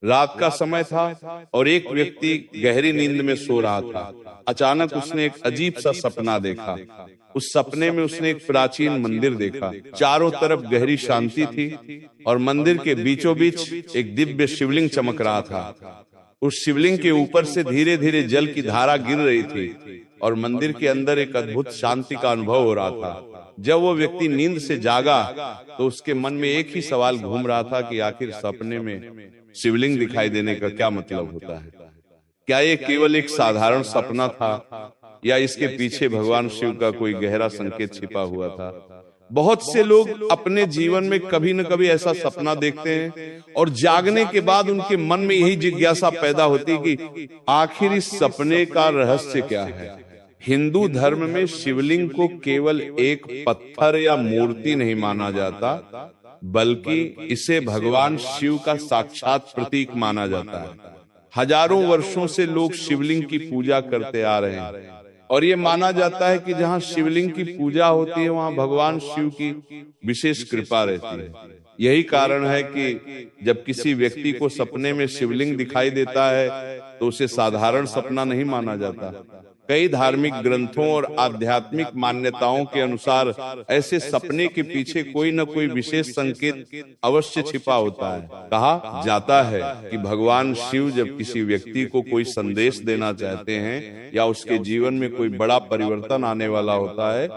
रात का समय था और एक व्यक्ति गहरी नींद में सो रहा था। अचानक उसने एक अजीब सा सपना देखा। उस सपने में उसने एक प्राचीन मंदिर देखा। चारों तरफ गहरी शांति थी और मंदिर के बीचों बीच एक दिव्य शिवलिंग चमक रहा था। उस शिवलिंग के ऊपर से धीरे धीरे जल की धारा गिर रही थी और मंदिर के अंदर एक अद्भुत शांति का अनुभव हो रहा था। जब वो व्यक्ति नींद से जागा तो उसके मन में एक ही सवाल घूम रहा था कि आखिर सपने में शिवलिंग दिखाई देने का क्या मतलब होता है? क्या ये केवल एक साधारण सपना था या इसके पीछे भगवान शिव का कोई गहरा संकेत छिपा हुआ था? बहुत से लोग अपने जीवन में कभी न कभी ऐसा सपना देखते हैं और जागने के बाद उनके मन में यही जिज्ञासा पैदा होती कि आखिर इस सपने का रहस्य क्या है। हिंदू धर्म में शिवलिंग को केवल एक पत्थर या मूर्ति नहीं माना जाता, बल्कि इसे भगवान शिव का साक्षात प्रतीक माना जाता है। हजारों वर्षों से लोग शिवलिंग की पूजा करते आ रहे हैं और ये माना जाता है कि जहाँ शिवलिंग की पूजा होती है वहाँ भगवान शिव की विशेष कृपा रहती है। यही कारण है कि जब किसी व्यक्ति को सपने में शिवलिंग दिखाई देता है तो उसे साधारण सपना नहीं माना जाता। कई धार्मिक ग्रंथों और आध्यात्मिक मान्यताओं के अनुसार ऐसे सपने के पीछे कोई न कोई विशेष संकेत अवश्य छिपा होता है। कहा जाता है कि भगवान शिव जब किसी व्यक्ति को कोई संदेश देना चाहते हैं या उसके जीवन में कोई बड़ा परिवर्तन आने वाला होता है,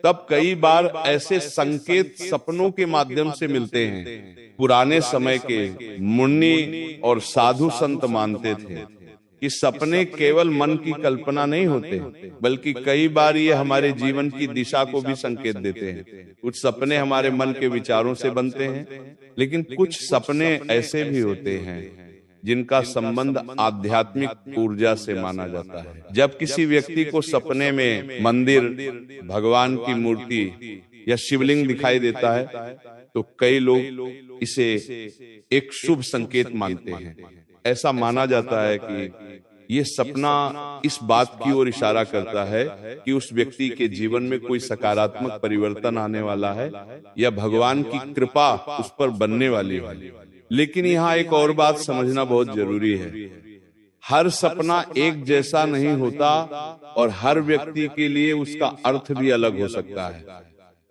तब कई बार ऐसे संकेत सपनों के माध्यम से मिलते हैं। पुराने समय के मुनि और साधु संत मानते थे कि सपने केवल मन की कल्पना नहीं होते, बल्कि कई बार ये हमारे जीवन की दिशा को भी संकेत देते हैं। कुछ सपने हमारे मन के विचारों से बनते हैं, लेकिन कुछ सपने ऐसे भी होते हैं जिनका संबंध आध्यात्मिक ऊर्जा से माना जाता है। जब किसी व्यक्ति को सपने में मंदिर, भगवान की मूर्ति या शिवलिंग दिखाई देता है तो कई लोग इसे एक शुभ संकेत मानते हैं। ऐसा माना जाता है कि ये सपना इस बात की ओर इशारा करता है कि उस व्यक्ति के जीवन में कोई सकारात्मक परिवर्तन आने वाला है या भगवान की कृपा उस पर बनने वाली है। लेकिन यहाँ एक और बात समझना बहुत जरूरी है। हर सपना एक जैसा नहीं होता और हर व्यक्ति के लिए उसका अर्थ भी अलग हो सकता है।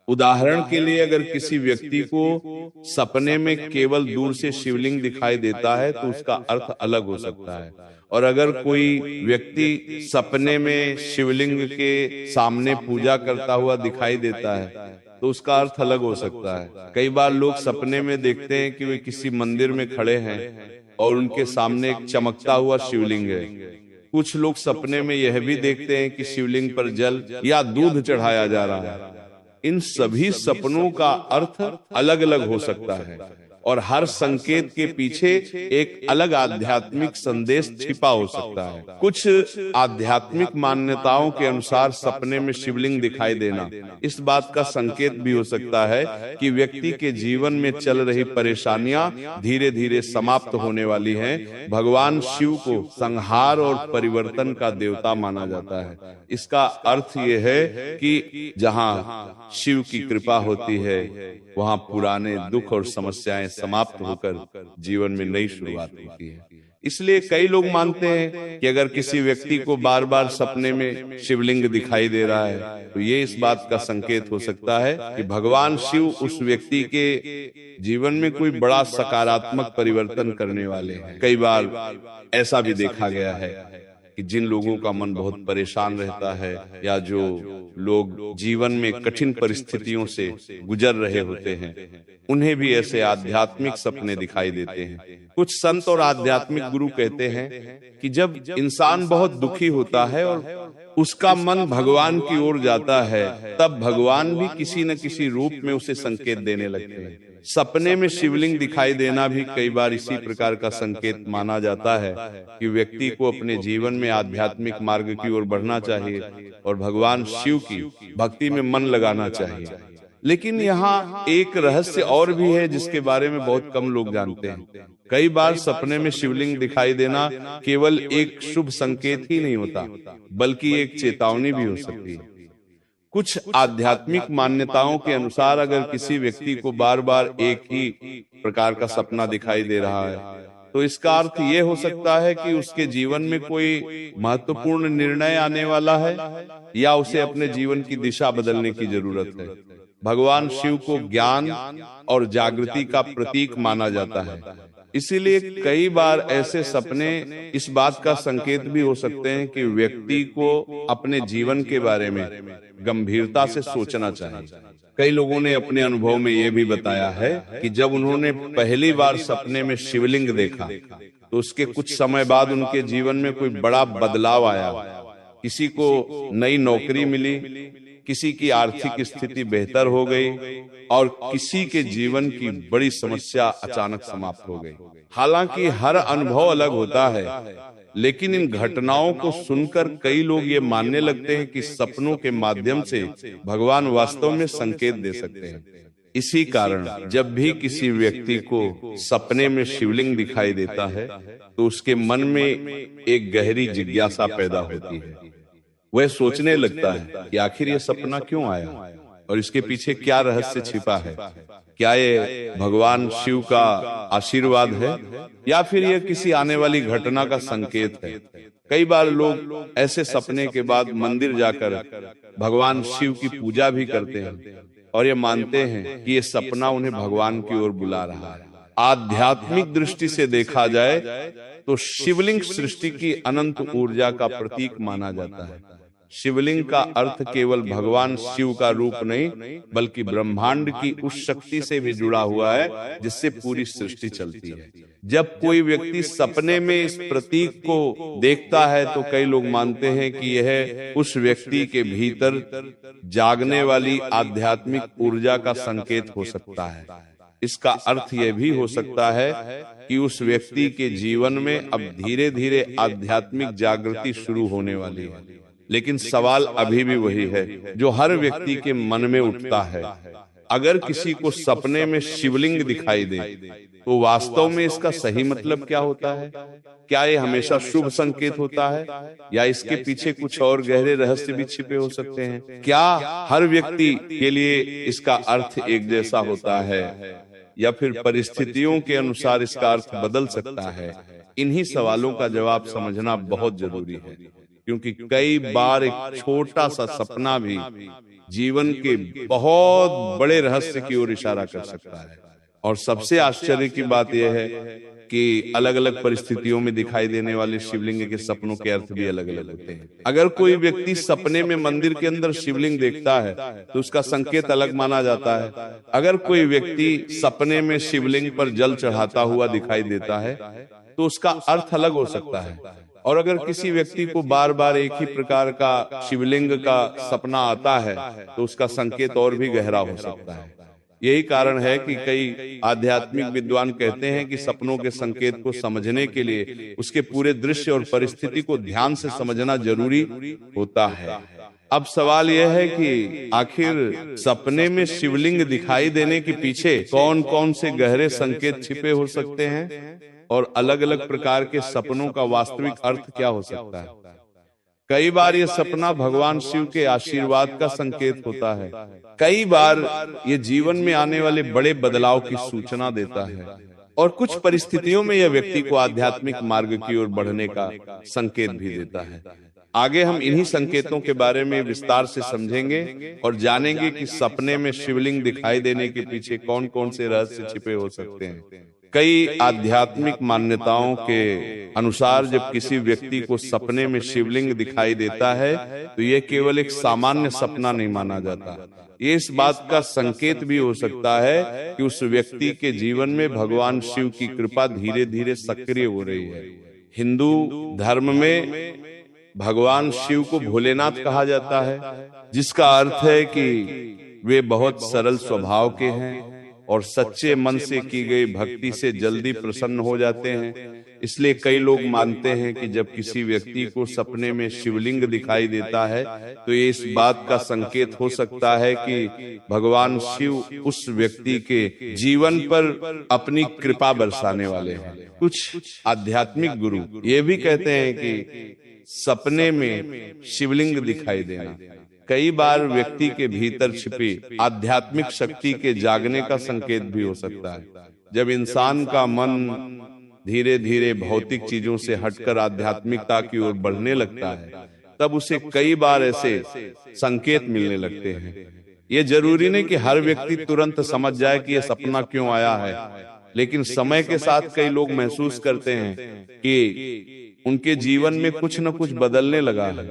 उदाहरण के लिए, अगर किसी व्यक्ति को सपने में केवल दूर से शिवलिंग दिखाई देता है तो उसका अर्थ अलग हो सकता है, और अगर कोई व्यक्ति सपने में शिवलिंग के सामने पूजा करता हुआ दिखाई देता है तो उसका अर्थ अलग हो सकता है। कई बार लोग सपने में देखते हैं कि वे किसी मंदिर में खड़े हैं और उनके सामने एक चमकता हुआ शिवलिंग है। कुछ लोग सपने में यह भी देखते हैं कि शिवलिंग पर जल या दूध चढ़ाया जा रहा है। इन सभी सपनों का अर्थ अलग अलग हो सकता है और हर संकेत के पीछे एक अलग आध्यात्मिक संदेश छिपा हो सकता है। कुछ आध्यात्मिक मान्यताओं के अनुसार सपने में शिवलिंग दिखाई देना इस बात का संकेत भी हो सकता है कि व्यक्ति के जीवन में चल रही परेशानियां धीरे धीरे समाप्त होने वाली हैं। भगवान शिव को संहार और परिवर्तन का देवता माना जाता है। इसका अर्थ ये है कि जहाँ शिव की कृपा होती है वहाँ पुराने दुख और समस्याएं समाप्त होकर जीवन में नई शुरुआत होती है। इसलिए कई लोग मानते हैं कि अगर किसी व्यक्ति को बार बार सपने में शिवलिंग दिखाई दे रहा है तो ये इस बात का संकेत हो सकता है कि भगवान शिव उस व्यक्ति के जीवन में कोई बड़ा सकारात्मक परिवर्तन करने वाले हैं। कई बार ऐसा भी देखा गया है कि जिन लोगों का मन बहुत परेशान रहता है या जो लोग जीवन में कठिन परिस्थितियों से गुजर रहे होते हैं, उन्हें भी ऐसे आध्यात्मिक सपने दिखाई देते हैं। कुछ संत और आध्यात्मिक गुरु कहते हैं कि जब इंसान बहुत दुखी होता है और उसका मन भगवान की ओर जाता है, तब भगवान भी किसी न किसी रूप में उसे संकेत देने लगते हैं। सपने में शिवलिंग दिखाई देना भी कई बार इसी प्रकार का संकेत माना जाता है कि व्यक्ति को अपने जीवन में आध्यात्मिक मार्ग की ओर बढ़ना चाहिए और भगवान शिव की भक्ति में मन लगाना चाहिए। लेकिन यहाँ एक रहस्य और भी है जिसके बारे में बहुत कम लोग जानते हैं। कई बार सपने में शिवलिंग दिखाई देना केवल एक शुभ संकेत ही नहीं होता, बल्कि एक चेतावनी भी हो सकती है। कुछ आध्यात्मिक मान्यताओं के अनुसार अगर किसी व्यक्ति को बार बार एक ही प्रकार का सपना दिखाई दे रहा है तो इसका अर्थ ये हो सकता है कि उसके जीवन में कोई महत्वपूर्ण निर्णय आने वाला है या उसे अपने जीवन की दिशा बदलने की जरूरत है। भगवान शिव को ज्ञान और जागृति का प्रतीक माना जाता है, इसीलिए कई बार ऐसे सपने इस बात का संकेत भी हो सकते हैं कि व्यक्ति को अपने जीवन के बारे में गंभीरता से सोचना चाहिए। कई लोगों ने अपने अनुभव में यह भी बताया है कि जब उन्होंने पहली बार सपने में शिवलिंग देखा तो उसके कुछ समय बाद उनके जीवन में कोई बड़ा बदलाव आया। किसी को नई नौकरी मिली, किसी की आर्थिक स्थिति बेहतर हो गई और किसी के जीवन की बड़ी समस्या अचानक समाप्त हो गई। हालांकि हर अनुभव अलग होता है, लेकिन इन घटनाओं को सुनकर कई लोग ये मानने लगते हैं कि सपनों के माध्यम से भगवान वास्तव में संकेत दे सकते हैं। इसी कारण जब भी किसी व्यक्ति को सपने में शिवलिंग दिखाई देता है तो उसके मन में एक गहरी जिज्ञासा पैदा होती है। वह सोचने लगता है कि आखिर यह सपना क्यों आया और इसके पीछे क्या रहस्य छिपा है। क्या ये भगवान शिव का आशीर्वाद है या फिर यह किसी आने वाली घटना का संकेत है। कई बार लोग ऐसे सपने के बाद मंदिर जाकर भगवान शिव की पूजा भी करते हैं और ये मानते हैं कि ये सपना उन्हें भगवान की ओर बुला रहा है। आध्यात्मिक दृष्टि से देखा जाए तो शिवलिंग सृष्टि की अनंत ऊर्जा का प्रतीक माना जाता है। शिवलिंग का अर्थ केवल भगवान शिव का रूप नहीं बल्कि ब्रह्मांड की उस शक्ति से भी जुड़ा हुआ है जिससे पूरी सृष्टि चलती है। जब कोई व्यक्ति सपने में इस प्रतीक को देखता है तो कई लोग मानते हैं कि यह उस व्यक्ति के भीतर जागने वाली आध्यात्मिक ऊर्जा का संकेत हो सकता है। इसका अर्थ यह भी हो सकता है कि उस व्यक्ति के जीवन में अब धीरे धीरे आध्यात्मिक जागृति शुरू होने वाली है। लेकिन सवाल अभी भी वही है जो हर व्यक्ति के मन में उठता है। अगर किसी को सपने में शिवलिंग दिखाई दे तो वास्तव में इसका सही मतलब क्या होता है? क्या ये हमेशा शुभ संकेत होता है या इसके पीछे कुछ और गहरे रहस्य भी छिपे हो सकते हैं? क्या हर व्यक्ति के लिए इसका अर्थ एक जैसा होता है या फिर परिस्थितियों के अनुसार इसका अर्थ बदल सकता है? इन्हीं सवालों का जवाब समझना बहुत जरूरी है, क्योंकि कई बार एक छोटा सा सपना भी जीवन के बहुत बड़े रहस्य की ओर इशारा कर सकता है। और सबसे आश्चर्य की बात यह है कि अलग अलग परिस्थितियों में दिखाई देने वाले शिवलिंग के सपनों के अर्थ भी अलग अलग होते हैं। अगर कोई व्यक्ति सपने में मंदिर के अंदर शिवलिंग देखता है तो उसका संकेत अलग माना जाता है। अगर कोई व्यक्ति सपने में शिवलिंग पर जल चढ़ाता हुआ दिखाई देता है तो उसका अर्थ अलग हो सकता है। और अगर किसी व्यक्ति को बार बार एक ही प्रकार का शिवलिंग का सपना आता है तो उसका संकेत और भी गहरा हो सकता है। यही कारण है कि कई आध्यात्मिक विद्वान कहते हैं कि सपनों के संकेत को समझने के लिए उसके पूरे दृश्य और परिस्थिति को ध्यान से समझना जरूरी होता है। अब सवाल यह है कि आखिर सपने में शिवलिंग दिखाई देने के पीछे कौन कौन से गहरे संकेत छिपे हो सकते हैं और अलग अलग प्रकार के सपनों का वास्तविक अर्थ क्या हो सकता है? कई बार यह सपना भगवान शिव के आशीर्वाद का संकेत होता है। कई बार ये जीवन में आने वाले बड़े बदलाव की सूचना देता है और कुछ परिस्थितियों में यह व्यक्ति को आध्यात्मिक मार्ग की ओर बढ़ने का संकेत भी देता है। आगे हम इन्हीं संकेतों के बारे में विस्तार से समझेंगे और जानेंगे कि सपने में शिवलिंग दिखाई देने के पीछे कौन कौन से रहस्य छिपे हो सकते हैं। कई आध्यात्मिक मान्यताओं के अनुसार जब किसी व्यक्ति को सपने में शिवलिंग दिखाई देता है तो यह केवल एक सामान्य सपना नहीं माना जाता। ये इस बात का संकेत भी हो सकता है कि उस व्यक्ति के जीवन में भगवान शिव की कृपा धीरे धीरे सक्रिय हो रही है। हिंदू धर्म में भगवान शिव को भोलेनाथ कहा जाता है, जिसका अर्थ है कि वे बहुत सरल स्वभाव के हैं और सच्चे मन से की गई भक्ति से जल्दी प्रसन्न हो जाते हैं। इसलिए कई लोग मानते हैं कि जब किसी व्यक्ति को सपने में शिवलिंग दिखाई देता है तो ये इस बात का संकेत हो सकता है कि भगवान शिव उस व्यक्ति के जीवन पर अपनी कृपा बरसाने वाले हैं। कुछ आध्यात्मिक गुरु ये भी कहते हैं कि सपने में शिवलिंग दिखाई देना कई बार व्यक्ति के भीतर छिपी आध्यात्मिक शक्ति के जागने का संकेत भी हो सकता है। जब इंसान का मन धीरे धीरे भौतिक चीजों से हटकर आध्यात्मिकता की ओर बढ़ने लगता है, तब उसे कई बार ऐसे संकेत मिलने लगते हैं। ये जरूरी नहीं कि हर व्यक्ति तुरंत समझ जाए कि यह सपना क्यों आया है, लेकिन समय के साथ कई लोग महसूस करते हैं कि उनके जीवन में कुछ न कुछ बदलने लगा है,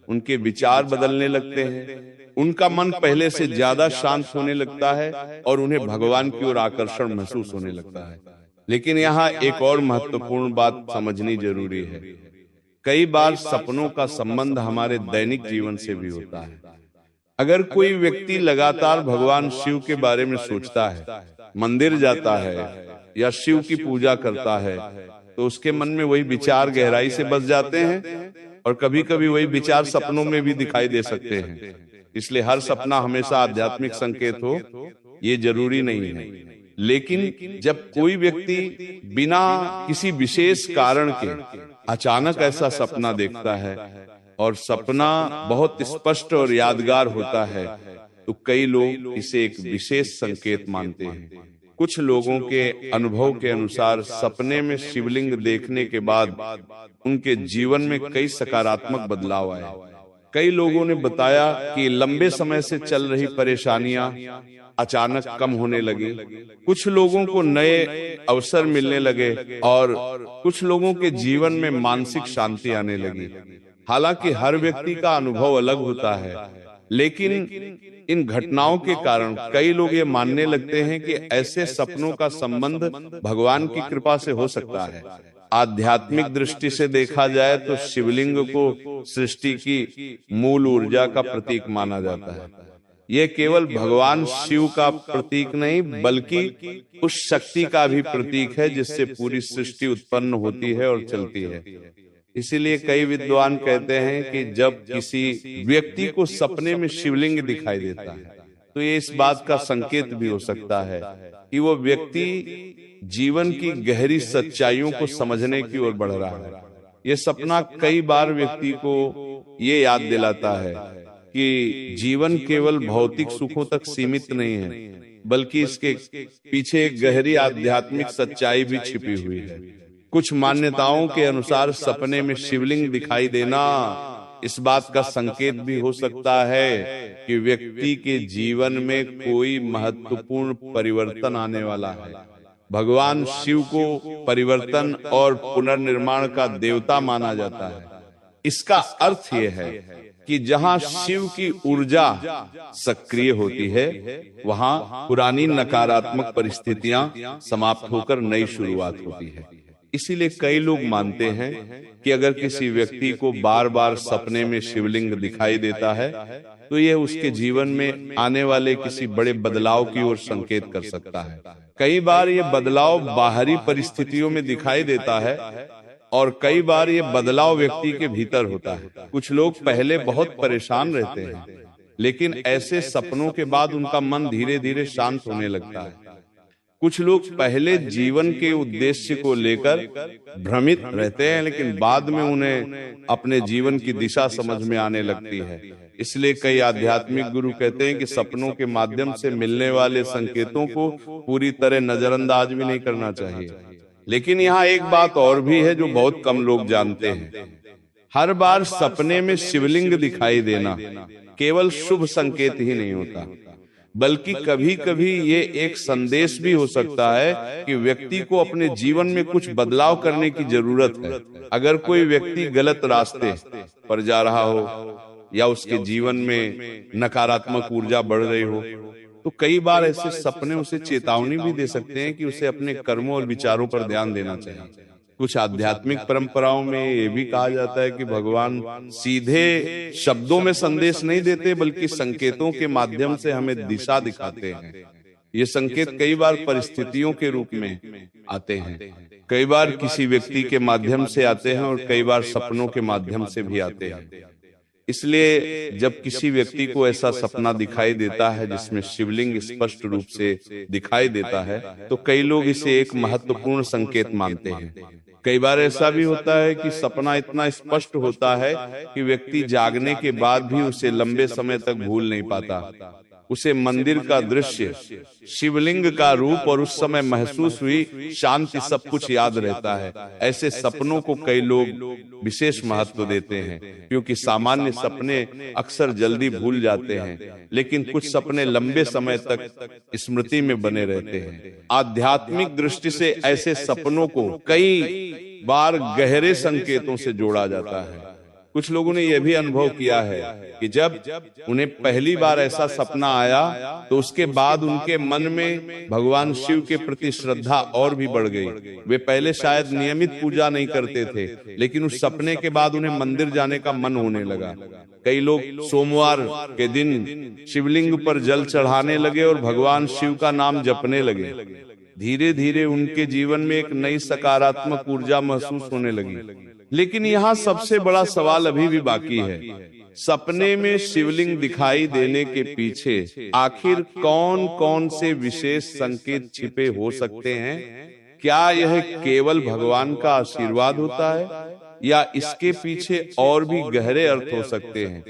उनके विचार बदलने लगते हैं, उनका मन पहले से ज्यादा शांत होने लगता है और उन्हें भगवान की ओर आकर्षण महसूस होने लगता है। लेकिन यहाँ एक और महत्वपूर्ण बात समझनी जरूरी है। कई बार सपनों का संबंध हमारे दैनिक जीवन से भी होता है। अगर कोई व्यक्ति लगातार भगवान शिव के बारे में सोचता है, मंदिर जाता है या शिव की पूजा करता है, तो उसके मन में वही विचार गहराई से बस जाते हैं और कभी कभी वही विचार सपनों में भी दिखाई दे सकते हैं। इसलिए हर सपना हमेशा आध्यात्मिक संकेत हो, ये जरूरी नहीं है। लेकिन जब कोई व्यक्ति बिना किसी विशेष कारण के अचानक ऐसा सपना देखता है और सपना बहुत स्पष्ट और यादगार होता है, तो कई लोग इसे एक विशेष संकेत मानते हैं। कुछ लोगों के अनुभव के अनुसार सपने में शिवलिंग देखने के बाद उनके जीवन में कई सकारात्मक बदलाव आए। कई लोगों ने बताया कि लंबे समय से चल रही परेशानियां अचानक कम होने लगी, कुछ लोगों को नए अवसर मिलने लगे और कुछ लोगों के जीवन में मानसिक शांति आने लगी। हालांकि हर व्यक्ति का अनुभव अलग होता है, लेकिन इन घटनाओं के कारण कई लोग ये मानने लगते हैं कि ऐसे सपनों का संबंध भगवान की कृपा से हो सकता है। आध्यात्मिक दृष्टि से देखा जाए तो शिवलिंग को सृष्टि की मूल ऊर्जा का प्रतीक माना जाता है। यह केवल भगवान शिव का प्रतीक नहीं, बल्कि उस शक्ति का भी प्रतीक है जिससे पूरी सृष्टि उत्पन्न होती है और चलती है। इसीलिए कई विद्वान कहते हैं कि जब किसी व्यक्ति को सपने में शिवलिंग दिखाई देता है, तो ये इस बात का संकेत भी हो सकता है कि वो व्यक्ति जीवन की गहरी सच्चाइयों को समझने की ओर बढ़ रहा है। ये सपना कई बार व्यक्ति को ये याद दिलाता है कि जीवन केवल भौतिक सुखों तक सीमित नहीं है, बल्कि इसके पीछे एक गहरी आध्यात्मिक सच्चाई भी छिपी हुई है। कुछ मान्यताओं के अनुसार सपने में शिवलिंग दिखाई देना इस बात का संकेत भी हो सकता है कि व्यक्ति के जीवन में कोई महत्वपूर्ण परिवर्तन आने वाला है। भगवान शिव को परिवर्तन और पुनर्निर्माण का देवता माना जाता है। इसका अर्थ यह है कि जहां शिव की ऊर्जा सक्रिय होती है, वहां पुरानी नकारात्मक परिस्थितियां समाप्त होकर नई शुरुआत होती है। इसीलिए कई लोग मानते हैं कि अगर किसी व्यक्ति को बार बार सपने में शिवलिंग दिखाई देता है, तो यह उसके जीवन में आने वाले किसी बड़े बदलाव की ओर संकेत कर सकता है। कई बार यह बदलाव बाहरी परिस्थितियों में दिखाई देता है और कई बार ये बदलाव व्यक्ति के भीतर होता है। कुछ लोग पहले बहुत परेशान रहते हैं, लेकिन ऐसे सपनों के बाद उनका मन धीरे धीरे शांत होने लगता है। कुछ लोग पहले जीवन के उद्देश्य को लेकर भ्रमित रहते हैं, लेकिन बाद में उन्हें अपने जीवन की दिशा समझ में आने लगती है। इसलिए कई आध्यात्मिक गुरु कहते हैं कि सपनों के माध्यम से मिलने वाले संकेतों को पूरी तरह नजरअंदाज भी नहीं करना चाहिए। लेकिन यहाँ एक बात और भी है जो बहुत कम लोग जानते हैं। हर बार सपने में शिवलिंग दिखाई देना केवल शुभ संकेत ही नहीं होता, बल्कि कभी कभी ये एक संदेश भी हो सकता है कि व्यक्ति को अपने जीवन में कुछ बदलाव करने की जरूरत है। अगर कोई व्यक्ति गलत रास्ते पर जा रहा हो या उसके जीवन में नकारात्मक ऊर्जा बढ़ रही हो, तो कई बार ऐसे सपने उसे चेतावनी भी दे सकते हैं कि उसे अपने कर्मों और विचारों पर ध्यान देना चाहिए। कुछ आध्यात्मिक परंपराओं में ये भी कहा जाता है कि भगवान सीधे शब्दों में संदेश नहीं देते, बल्कि संकेतों के माध्यम से हमें दिशा दिखाते हैं। ये संकेत कई बार परिस्थितियों के रूप में आते हैं, कई बार किसी व्यक्ति के माध्यम से आते हैं और कई बार सपनों के माध्यम से भी आते हैं। इसलिए जब किसी व्यक्ति को ऐसा सपना दिखाई देता है जिसमें शिवलिंग स्पष्ट रूप से दिखाई देता है, तो कई लोग इसे एक महत्वपूर्ण संकेत मानते हैं। कई बार ऐसा भी होता है कि सपना इतना स्पष्ट होता है कि व्यक्ति जागने के बाद भी उसे लंबे समय तक भूल नहीं पाता। उसे मंदिर का दृश्य, शिवलिंग का रूप और उस समय महसूस हुई शांति सब कुछ याद रहता है। ऐसे सपनों को कई लोग विशेष महत्व देते हैं, क्योंकि सामान्य सपने अक्सर जल्दी भूल जाते हैं, लेकिन कुछ सपने लंबे समय तक स्मृति में बने रहते हैं। आध्यात्मिक दृष्टि से ऐसे सपनों को कई बार गहरे संकेतों से जोड़ा जाता है। कुछ लोगों ने यह भी अनुभव किया है कि जब उन्हें पहली बार ऐसा सपना आया तो उसके बाद उनके मन में भगवान शिव के प्रति श्रद्धा और भी बढ़ गई। वे पहले शायद नियमित पूजा नहीं करते थे, लेकिन उस सपने के बाद उन्हें मंदिर जाने का मन होने लगा। कई लोग सोमवार के दिन शिवलिंग पर जल चढ़ाने लगे और भगवान शिव का नाम जपने लगे। धीरे धीरे उनके जीवन में एक नई सकारात्मक ऊर्जा महसूस होने लगी। लेकिन यहाँ सबसे बड़ा सवाल अभी भी बाकी है, सपने में शिवलिंग दिखाई देने के पीछे आखिर कौन कौन से विशेष संकेत छिपे हो सकते हैं? क्या यह केवल भगवान का आशीर्वाद होता है या इसके पीछे और भी गहरे अर्थ हो सकते हैं?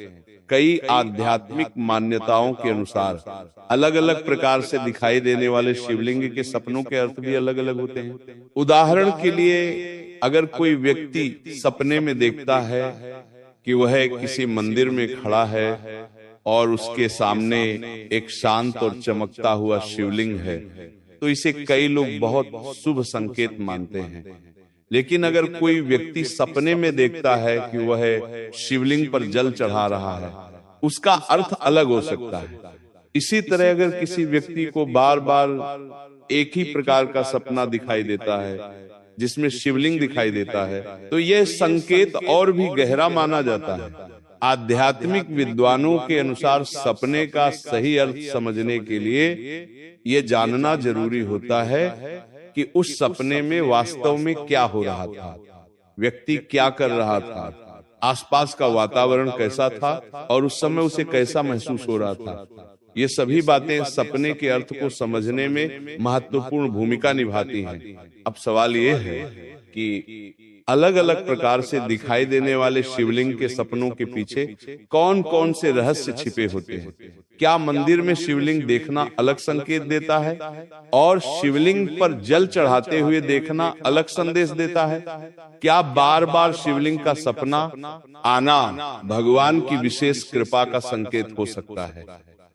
कई आध्यात्मिक मान्यताओं के अनुसार अलग अलग प्रकार से दिखाई देने वाले शिवलिंग के सपनों के अर्थ भी अलग अलग होते हैं। उदाहरण के लिए, अगर कोई व्यक्ति सपने में देखता है कि वह किसी मंदिर में खड़ा है और उसके सामने एक शांत और चमकता हुआ शिवलिंग है, तो इसे कई लोग बहुत शुभ संकेत मानते हैं। लेकिन अगर कोई व्यक्ति सपने में देखता है कि वह शिवलिंग पर जल चढ़ा रहा है, उसका अर्थ अलग हो सकता है। इसी तरह अगर किसी व्यक्ति को बार बार एक ही प्रकार का सपना दिखाई देता है जिसमें शिवलिंग दिखाई देता है, तो यह संकेत और भी गहरा माना जाता है। आध्यात्मिक विद्वानों के अनुसार सपने का सही अर्थ समझने के लिए यह जानना जरूरी होता है कि उस सपने में वास्तव में क्या हो रहा था, व्यक्ति क्या कर रहा था, आसपास का वातावरण कैसा था और उस समय उसे कैसा महसूस हो रहा था। ये सभी बातें सपने के अर्थ को समझने में महत्वपूर्ण भूमिका निभाती हैं। अब सवाल ये है कि अलग अलग प्रकार से दिखाई देने वाले शिवलिंग के सपनों के पीछे कौन कौन से रहस्य छिपे होते हैं? क्या मंदिर में शिवलिंग देखना अलग संकेत देता है और शिवलिंग पर जल चढ़ाते हुए देखना अलग संदेश देता है? क्या बार बार शिवलिंग का सपना आना भगवान की विशेष कृपा का संकेत हो सकता है?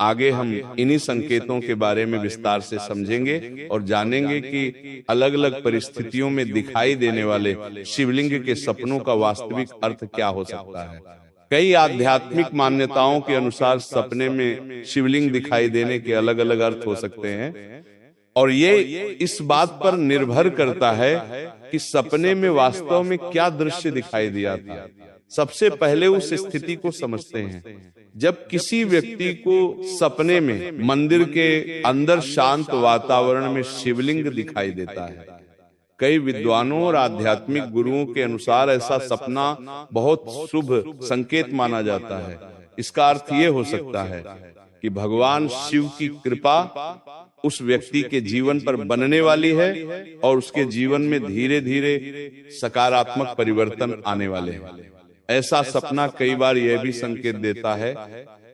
आगे हम इन्हीं संकेतों के बारे में विस्तार से समझेंगे और जानेंगे कि अलग अलग परिस्थितियों में दिखाई देने वाले शिवलिंग के सपनों का वास्तविक अर्थ क्या हो सकता है। कई आध्यात्मिक मान्यताओं के अनुसार सपने में शिवलिंग दिखाई देने के अलग अलग अर्थ हो सकते हैं और ये इस बात पर निर्भर करता है कि सपने में वास्तव में क्या दृश्य दिखाई दिया था। सबसे पहले उस स्थिति को समझते हैं जब किसी व्यक्ति को सपने में मंदिर के अंदर शांत वातावरण में शिवलिंग दिखाई देता है। कई विद्वानों और आध्यात्मिक गुरुओं के अनुसार ऐसा सपना बहुत शुभ संकेत माना जाता है। इसका अर्थ ये हो सकता है कि भगवान शिव की कृपा उस व्यक्ति के जीवन पर बनने वाली है और उसके जीवन में धीरे धीरे सकारात्मक परिवर्तन आने वाले हैं। ऐसा सपना कई बार यह भी संकेत देता है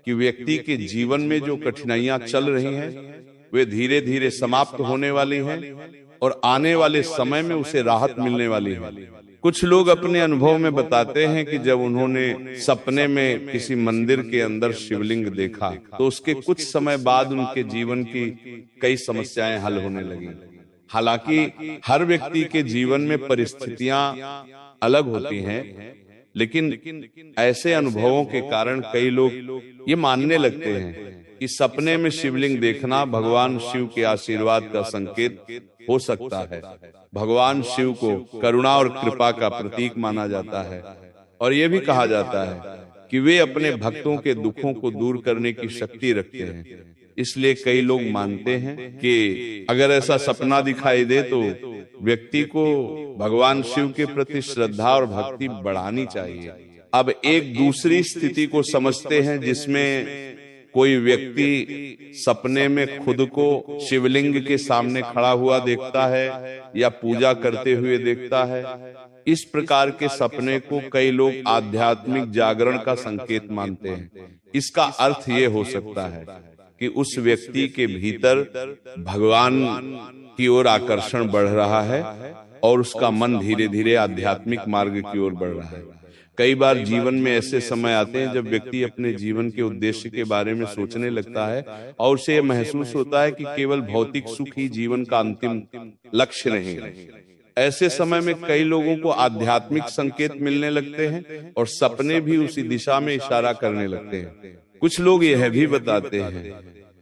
कि व्यक्ति के जीवन में जो कठिनाइयां चल रही हैं वे धीरे धीरे समाप्त होने वाली हैं और आने वाले समय में उसे राहत मिलने वाली है। कुछ लोग अपने अनुभव में बताते हैं कि जब उन्होंने सपने में किसी मंदिर के अंदर शिवलिंग देखा तो उसके कुछ समय बाद उनके जीवन की कई समस्याएं हल होने लगी। हालांकि हर व्यक्ति के जीवन में परिस्थितियां अलग होती हैं, लेकिन ऐसे अनुभवों के कारण कई लोग ये मानने लगते हैं कि सपने में शिवलिंग देखना भगवान शिव के आशीर्वाद का संकेत हो सकता है। भगवान शिव को करुणा और कृपा का प्रतीक माना जाता है और यह भी कहा जाता है कि वे अपने भक्तों के दुखों को दूर करने की शक्ति रखते हैं। इसलिए कई लोग मानते हैं कि अगर ऐसा सपना दिखाई दे तो व्यक्ति को भगवान शिव के प्रति श्रद्धा और भक्ति बढ़ानी चाहिए। अब एक दूसरी स्थिति को समझते हैं जिसमें कोई व्यक्ति सपने में खुद को शिवलिंग के सामने खड़ा हुआ देखता है या पूजा करते हुए देखता है। इस प्रकार के सपने को कई लोग आध्यात्मिक जागरण का संकेत मानते हैं। इसका अर्थ ये हो सकता है कि उस व्यक्ति के भीतर भगवान की ओर आकर्षण बढ़ रहा है और उसका मन धीरे धीरे आध्यात्मिक मार्ग की ओर बढ़ रहा है। कई बार जीवन में ऐसे समय आते हैं जब व्यक्ति अपने जीवन के उद्देश्य के बारे में सोचने लगता है और उसे यह महसूस होता है कि केवल भौतिक सुख ही जीवन का अंतिम लक्ष्य नहीं है। ऐसे समय में कई लोगों को आध्यात्मिक संकेत मिलने लगते हैं और सपने भी उसी दिशा में इशारा करने लगते हैं। कुछ लोग यह भी बताते हैं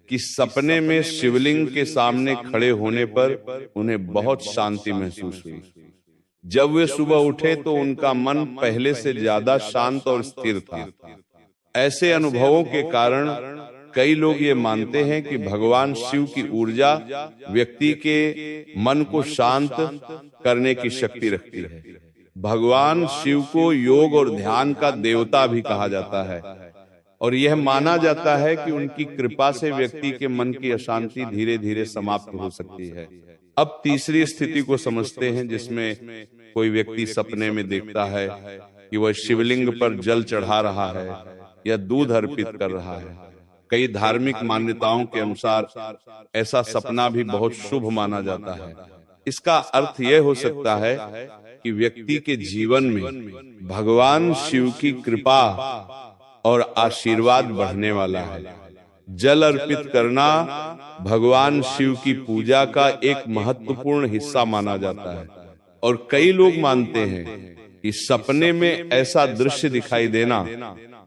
कि सपने में शिवलिंग के सामने खड़े होने पर उन्हें बहुत शांति महसूस हुई। जब वे सुबह उठे तो उनका मन पहले से ज्यादा शांत और स्थिर था। ऐसे अनुभवों के कारण कई लोग ये मानते हैं कि भगवान शिव की ऊर्जा व्यक्ति के मन को शांत करने की शक्ति रखती है। भगवान शिव को योग और ध्यान का देवता भी कहा जाता है और यह माना जाता है कि उनकी कृपा से व्यक्ति के मन की अशांति धीरे धीरे समाप्त हो सकती है। अब तीसरी स्थिति को समझते हैं, जिसमें कोई व्यक्ति सपने में देखता है कि वह शिवलिंग पर जल चढ़ा रहा है या दूध अर्पित कर रहा है। कई धार्मिक मान्यताओं के अनुसार ऐसा सपना भी बहुत शुभ माना जाता है। इसका अर्थ यह हो सकता है कि व्यक्ति के जीवन में भगवान शिव की कृपा और आशीर्वाद बढ़ने वाला है। जल अर्पित करना भगवान शिव की पूजा का एक महत्वपूर्ण हिस्सा माना जाता है और कई लोग मानते हैं कि सपने में ऐसा दृश्य दिखाई देना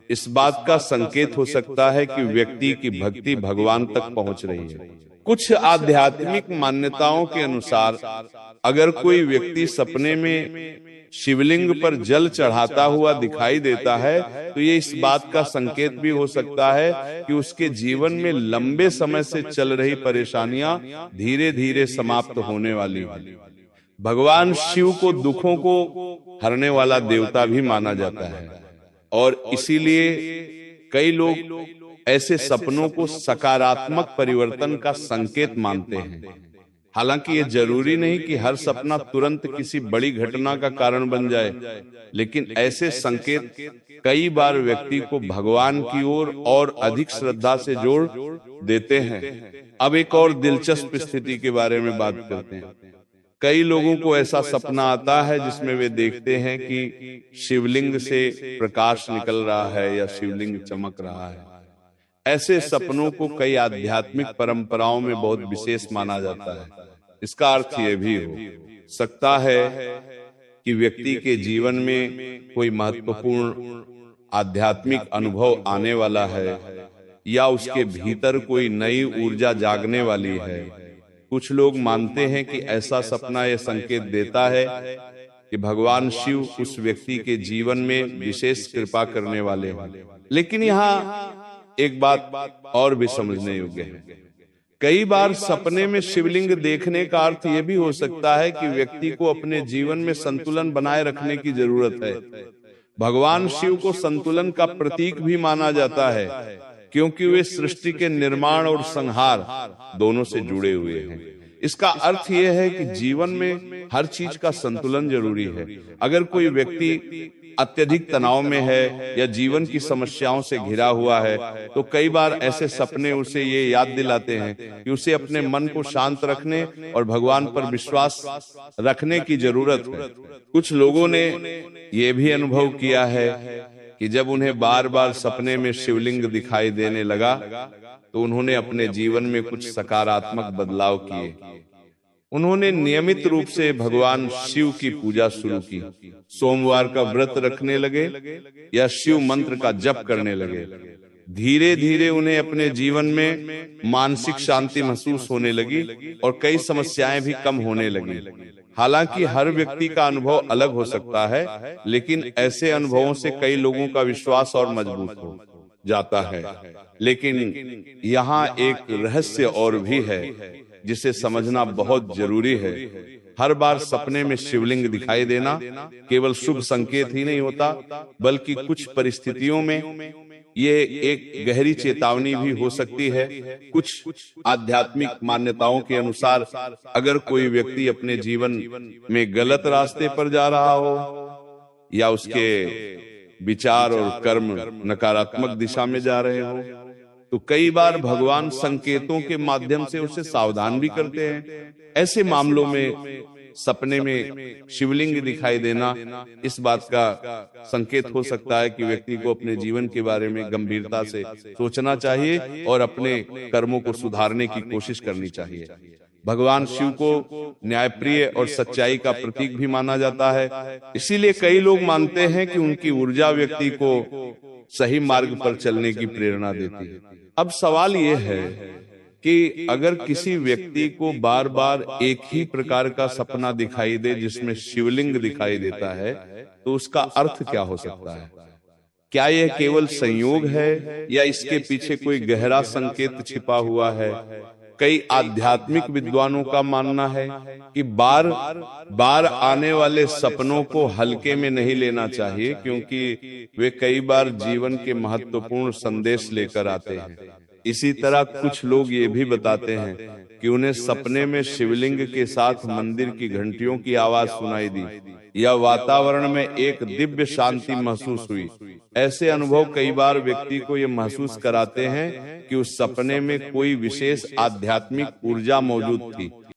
इस बात का संकेत हो सकता है कि व्यक्ति की भक्ति भगवान तक पहुंच रही है। कुछ आध्यात्मिक मान्यताओं के अनुसार अगर कोई व्यक्ति सपने में शिवलिंग पर जल चढ़ाता हुआ दिखाई देता है तो ये इस बात का संकेत भी हो सकता है कि उसके जीवन में लंबे समय से चल रही परेशानियां धीरे धीरे समाप्त होने वाली हैं। भगवान शिव को दुखों को हरने वाला देवता भी माना जाता है और इसीलिए कई लोग ऐसे सपनों को सकारात्मक परिवर्तन का संकेत मानते हैं। हालांकि ये जरूरी नहीं कि हर सपना तुरंत किसी बड़ी घटना का कारण बन जाए, लेकिन ऐसे संकेत कई बार व्यक्ति को भगवान की ओर और अधिक श्रद्धा से जोड़ देते हैं। अब एक और दिलचस्प स्थिति के बारे में बात करते हैं। कई लोगों को ऐसा सपना आता है जिसमें वे देखते हैं कि शिवलिंग से प्रकाश निकल रहा है या शिवलिंग चमक रहा है। ऐसे सपनों को कई आध्यात्मिक परंपराओं में बहुत विशेष माना जाता है। इसका अर्थ यह भी हो सकता है कि व्यक्ति के जीवन में कोई महत्वपूर्ण आध्यात्मिक अनुभव आने वाला है या उसके भीतर कोई नई ऊर्जा जागने वाली है। कुछ लोग मानते हैं कि ऐसा सपना यह संकेत देता है कि भगवान शिव उस व्यक्ति के जीवन में विशेष कृपा करने वाले हैं। लेकिन यहाँ एक बात और भी समझने योग्य है। कई बार सपने में शिवलिंग देखने का अर्थ यह भी हो सकता है कि व्यक्ति को अपने जीवन में संतुलन बनाए रखने की जरूरत है। भगवान शिव को संतुलन का प्रतीक भी माना जाता है क्योंकि वे सृष्टि के निर्माण और संहार दोनों से जुड़े हुए हैं। इसका अर्थ यह है कि जीवन में हर चीज का संतुलन जरूरी है। अगर कोई व्यक्ति अत्यधिक तनाव में है या जीवन की समस्याओं से घिरा हुआ है तो कई बार ऐसे सपने उसे ये याद दिलाते हैं कि उसे अपने मन को शांत रखने और भगवान पर विश्वास रखने की जरूरत है। कुछ लोगों ने ये भी अनुभव किया है कि जब उन्हें बार बार सपने में शिवलिंग दिखाई देने लगा तो उन्होंने अपने जीवन में कुछ सकारात्मक बदलाव किए। उन्होंने नियमित रूप से भगवान शिव की पूजा शुरू की, सोमवार का व्रत रखने लगे या शिव मंत्र का जप करने लगे। धीरे धीरे उन्हें अपने जीवन में मानसिक शांति महसूस होने लगी और कई समस्याएं भी कम होने लगी। हालांकि हर व्यक्ति का अनुभव अलग हो सकता है, लेकिन ऐसे अनुभवों से कई लोगों का विश्वास और मजबूत हो जाता है। लेकिन यहाँ एक रहस्य और भी है जिसे समझना बहुत जरूरी है। हर बार सपने में शिवलिंग दिखाई देना केवल शुभ संकेत ही नहीं होता, बल्कि कुछ परिस्थितियों में ये एक गहरी चेतावनी भी हो सकती है। कुछ आध्यात्मिक मान्यताओं के अनुसार अगर कोई व्यक्ति अपने जीवन में गलत रास्ते पर जा रहा हो या उसके विचार और कर्म नकारात्मक दिशा में जा रहे हो तो कई बार भगवान संकेतों के माध्यम से उसे सावधान भी करते हैं। ऐसे मामलों में सपने में शिवलिंग दिखाई देना इस बात का संकेत हो सकता है कि व्यक्ति को अपने जीवन के बारे में गंभीरता से सोचना चाहिए और अपने कर्मों को सुधारने की कोशिश करनी चाहिए। भगवान शिव को न्यायप्रिय और सच्चाई का प्रतीक भी माना जाता है, इसीलिए कई लोग मानते हैं कि उनकी ऊर्जा व्यक्ति को सही मार्ग पर चलने की प्रेरणा देती है। अब सवाल यह है कि अगर किसी व्यक्ति को बार बार एक ही प्रकार का सपना दिखाई दे जिसमें शिवलिंग दिखाई देता है, तो उसका अर्थ क्या हो सकता है? क्या यह केवल संयोग है या इसके पीछे कोई गहरा संकेत छिपा हुआ है? कई आध्यात्मिक विद्वानों का मानना है कि बार बार आने वाले सपनों को हल्के में नहीं लेना चाहिए, क्योंकि वे कई बार जीवन के महत्वपूर्ण संदेश लेकर आते हैं। इसी तरह कुछ लोग ये भी बताते हैं कि उन्हें सपने में शिवलिंग के साथ मंदिर की घंटियों की आवाज सुनाई दी या वातावरण में एक दिव्य शांति महसूस हुई। ऐसे अनुभव कई बार व्यक्ति को ये महसूस कराते हैं कि उस सपने में कोई विशेष आध्यात्मिक ऊर्जा मौजूद थी।